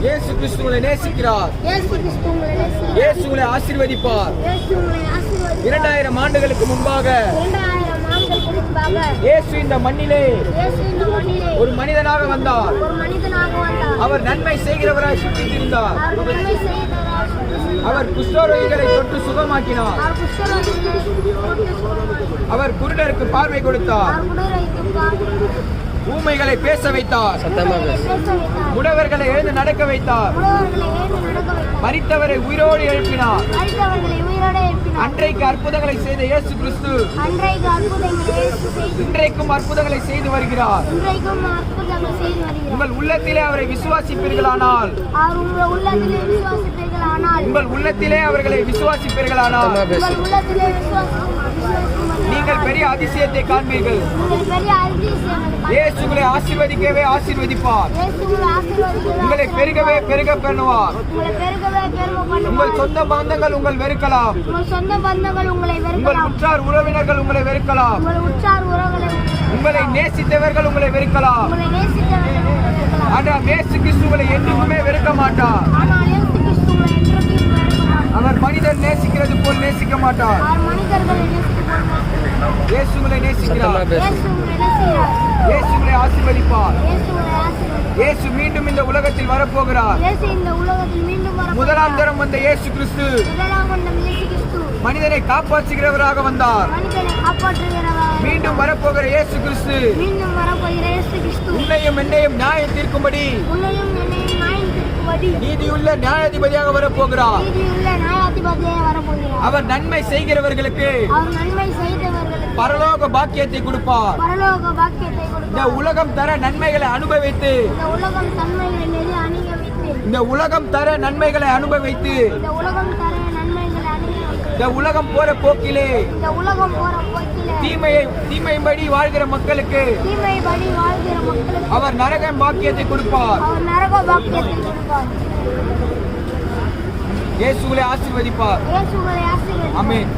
இயேசு கிறிஸ்து உங்களை நேசிக்கிறார். இயேசு உங்களை ஆசீர்வதிப்பார். 2000 ஆண்டுகளுக்கு முன்பாக இயேசு இந்த மண்ணிலே ஒரு மனிதனாக வந்தார். அவர் நன்மை செய்கிறவராய் சுற்றித்திருந்தார். அவர் குஷ்டரோகிகளை தொட்டு சுகமாக்கினார். அவர் குருடருக்கு பார்வை கொடுத்தார். ஊமைகளை பேச வைத்தார். முடவர்களை எழுந்து நடக்க வைத்தார். மரித்தவரை உயிரோடு எழுப்பினார். அன்றைக்கு அற்புதங்களை செய்த இயேசு கிறிஸ்து இன்றைக்கும் அற்புதங்களை செய்து வருகிறார். உங்கள் உள்ளத்திலே அவரை விசுவாசிப்பீர்களானால் உங்கள் உள்ளத்திலே அவர்களை விசுவாசிப்பீர்களானால் நீங்கள் பெரிய அதிசயத்தை காண்பீர்கள். இயேசு உங்களை ஆசீர்வதிக்கவே ஆசீர்வதிப்பார். உங்களை பெருகவே பெருக பண்ணுவார். உங்கள் சொந்த பந்தங்கள் உங்கள் வெறுக்கலாம். உங்கள் உற்றார் உறவினர்கள் உங்களை வெறுக்கலாம். உங்களை நேசித்தவர்கள் உங்களை வெறுக்கலாம். ஆனால் இயேசு கிறிஸ்து உங்களை என்றுமே வெறுக்க மாட்டார். அவர் மனிதர் நேசிக்கிறது போல் நேசிக்க மாட்டார். இயேசு உங்களை நேசிக்கிறார். இயேசு உங்களை ஆசீர்வதிப்பார். இயேசு மீண்டும் இந்த உலகத்தில் வரப்போகிறார். முதலாம் தரம் வந்த இயேசு கிறிஸ்து மனிதனை காப்பாற்றுகிறவராக வந்தார். மீண்டும் வரப்போகிற இயேசு கிறிஸ்து உன்னையும் என்னையும் நியாயம் தீர்க்கும்படி நீதியுள்ள நியாயாதிபதியாக வரப்போகிறார். அவர் நன்மை செய்கிறவர்களுக்கு பரலோக பாக்கியத்தை கொடுப்பார். இந்த உலகம் தர நன்மைகளை அனுபவித்து இந்த உலகம் தர நன்மைகளை அனுபவித்து இந்த உலகம் போற போக்கிலே தீமைப்படி வாழ்கிற மக்களுக்கு அவர் நரக பாக்கியத்தை கொடுப்பார். இயேசு உங்களை ஆசீர்வதிப்பார். ஆமென்.